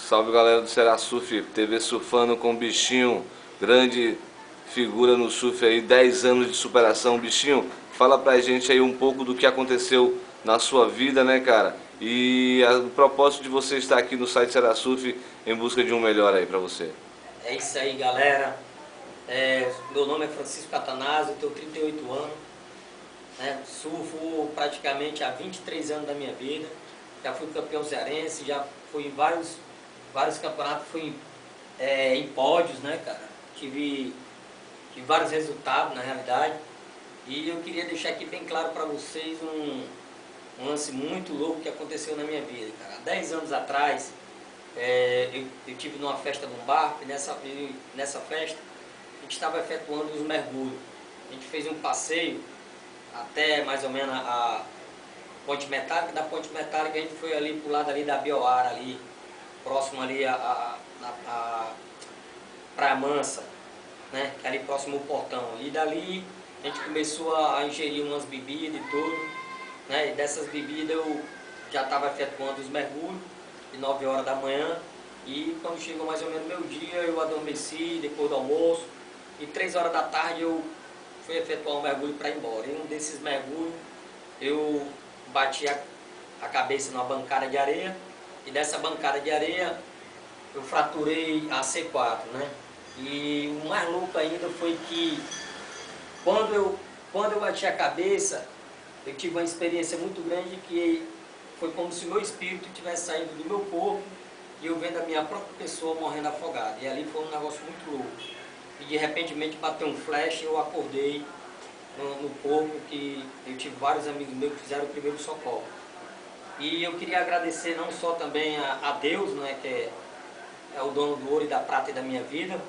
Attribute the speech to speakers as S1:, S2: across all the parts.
S1: Salve galera do Será Surf, TV surfando com o Bichinho, grande figura no surf aí, 10 anos de superação. Bichinho, fala pra gente aí um pouco do que aconteceu na sua vida, né, cara? E o propósito de você estar aqui no site Será Surf em busca de um melhor aí pra você.
S2: É isso aí, galera. Meu nome é Francisco Catanazzo, tenho 38 anos. Surfo praticamente há 23 anos da minha vida. Já fui campeão cearense, já fui em vários campeonatos, fui em pódios, né, cara? Tive vários resultados, na realidade. E eu queria deixar aqui bem claro para vocês um lance muito louco que aconteceu na minha vida, cara. Há 10 anos atrás, eu tive numa festa num barco, e nessa festa a gente estava efetuando os mergulhos. A gente fez um passeio até mais ou menos a Ponte Metálica. Da Ponte Metálica a gente foi ali pro lado ali da Bioara, ali, próximo ali a Praia Mansa, né? Que é ali próximo ao portão. E dali a gente começou a ingerir umas bebidas e tudo, né? E dessas bebidas eu já estava efetuando os mergulhos de 9 horas da manhã. E quando chegou mais ou menos meu dia, eu adormeci depois do almoço. E 3 horas da tarde eu fui efetuar um mergulho para ir embora. Em um desses mergulhos eu bati a cabeça numa bancada de areia. E dessa bancada de areia eu fraturei a C4, né? E o mais louco ainda foi que quando eu bati a cabeça, eu tive uma experiência muito grande, que foi como se o meu espírito tivesse saído do meu corpo e eu vendo a minha própria pessoa morrendo afogada. E ali foi um negócio muito louco. E de repente bateu um flash e eu acordei no corpo, que eu tive vários amigos meus que fizeram o primeiro socorro. E eu queria agradecer não só também a Deus, né, que é o dono do ouro e da prata e da minha vida,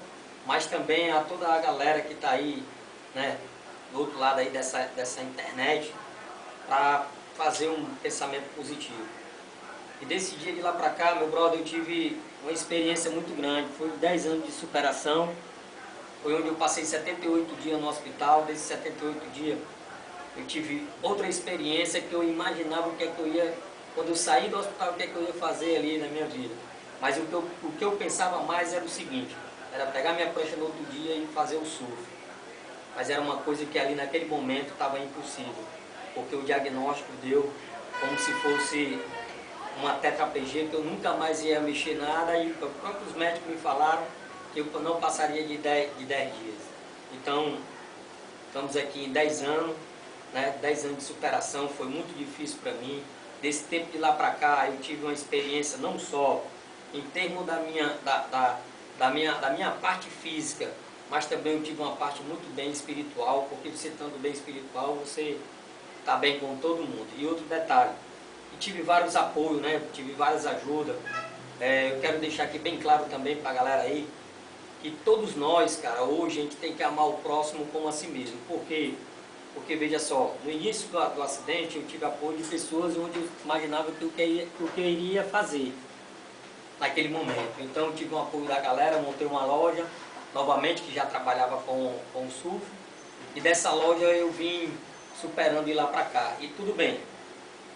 S2: mas também a toda a galera que está aí, né, do outro lado aí dessa internet, para fazer um pensamento positivo. E desse dia de lá para cá, meu brother, eu tive uma experiência muito grande. Foi 10 anos de superação. Foi onde eu passei 78 dias no hospital. Desses 78 dias, eu tive outra experiência que eu imaginava o que é que eu ia, quando eu saí do hospital, o que é que eu ia fazer ali na minha vida. Mas o que eu pensava mais era o seguinte: era pegar minha prancha no outro dia e fazer o surf. Mas era uma coisa que ali naquele momento estava impossível, porque o diagnóstico deu como se fosse uma tetraplegia, que eu nunca mais ia mexer nada, e os próprios médicos me falaram que eu não passaria de 10 dias. Então, estamos aqui em 10 anos, né? 10 anos de superação. Foi muito difícil para mim. Desse tempo de lá para cá, eu tive uma experiência não só em termos da minha parte física, mas também eu tive uma parte muito bem espiritual, porque você estando bem espiritual, você está bem com todo mundo. E outro detalhe, e tive vários apoios, né? Tive várias ajudas. Eu quero deixar aqui bem claro também para a galera aí, que todos nós, cara, hoje a gente tem que amar o próximo como a si mesmo. Por quê? Porque veja só, no início do acidente eu tive apoio de pessoas onde eu imaginava o que eu iria fazer naquele momento. Então eu tive um apoio da galera, montei uma loja, novamente, que já trabalhava com o surf. E dessa loja eu vim superando de lá para cá. E tudo bem.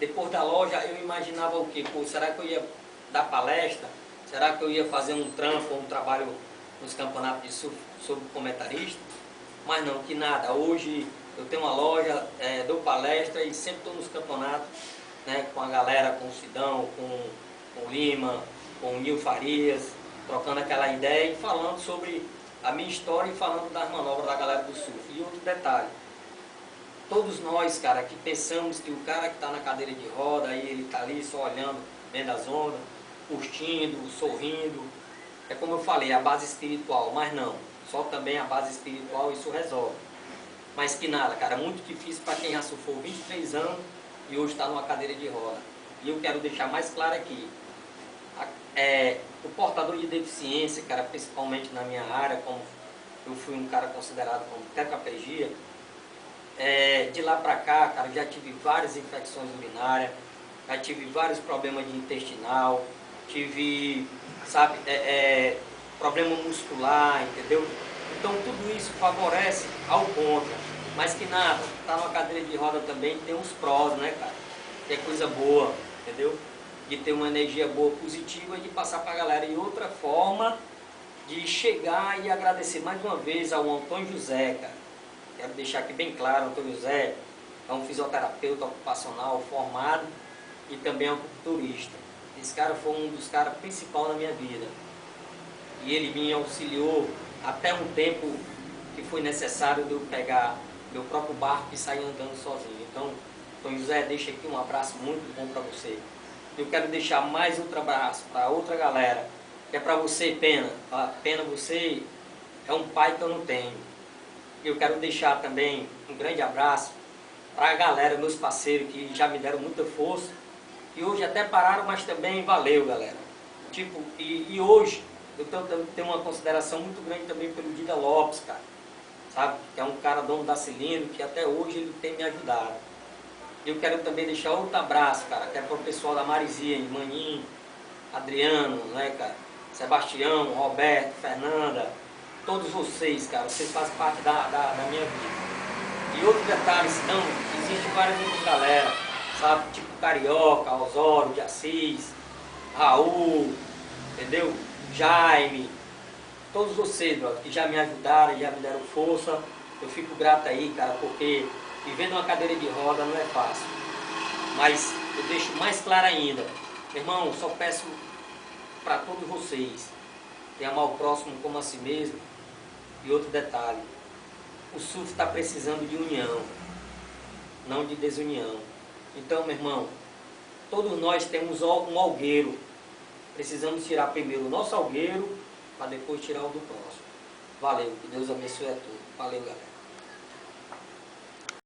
S2: Depois da loja eu imaginava o quê? Pô, será que eu ia dar palestra? Será que eu ia fazer um trampo, um trabalho nos campeonatos de surf sobre comentarista? Mas não, que nada. Hoje eu tenho uma loja, dou palestra e sempre estou nos campeonatos, né, com a galera, com o Sidão, com o Lima, com o Nil Farias, trocando aquela ideia e falando sobre a minha história e falando das manobras da galera do surf. E outro detalhe, todos nós, cara, que pensamos que o cara que está na cadeira de roda, aí ele está ali só olhando dentro das ondas, curtindo, sorrindo, é como eu falei, a base espiritual, mas não, só também a base espiritual isso resolve. Mas que nada, cara, muito difícil para quem já surfou 23 anos e hoje está numa cadeira de roda. E eu quero deixar mais claro aqui, o portador de deficiência, cara, principalmente na minha área, como eu fui um cara considerado como tetraplegia, de lá pra cá, cara, já tive várias infecções urinárias, já tive vários problemas de intestinal, tive, sabe, problema muscular, entendeu? Então tudo isso favorece ao contra, mas que nada, tá numa cadeira de roda também tem uns prós, né, cara? Que é coisa boa, entendeu? de ter uma energia boa, positiva e de passar para a galera. E outra forma de chegar e agradecer mais uma vez ao Antônio José, cara. Quero deixar aqui bem claro, Antônio José é um fisioterapeuta ocupacional formado e também é um acupunturista. Esse cara foi um dos caras principais na minha vida. E ele me auxiliou até um tempo que foi necessário de eu pegar meu próprio barco e sair andando sozinho. Então, Antônio José, deixa aqui um abraço muito bom para você. Eu quero deixar mais outro abraço para outra galera, que é para você, Pena. Pena, você é um pai que eu não tenho. Eu quero deixar também um grande abraço para a galera, meus parceiros, que já me deram muita força, e hoje até pararam, mas também valeu, galera. Tipo, e hoje eu tenho uma consideração muito grande também pelo Dida Lopes, cara, sabe? Que é um cara dono da Cilindro, que até hoje ele tem me ajudado. Eu quero também deixar outro abraço, cara, que é para o pessoal da Marizia, Maninho, Adriano, né, cara? Sebastião, Roberto, Fernanda, todos vocês, cara, vocês fazem parte da minha vida. E outro detalhe, senão, existe várias outras galera, sabe? Tipo Carioca, Osório de Assis, Raul, entendeu? Jaime, todos vocês, brother, que já me ajudaram, já me deram força. Eu fico grato aí, cara, porque viver numa cadeira de roda não é fácil. Mas eu deixo mais claro ainda, irmão, só peço para todos vocês que amar o próximo como a si mesmo. E outro detalhe, o surf está precisando de união, não de desunião. Então, meu irmão, todos nós temos um algueiro. Precisamos tirar primeiro o nosso algueiro, para depois tirar o do próximo. Valeu, que Deus abençoe a todos. Valeu, galera.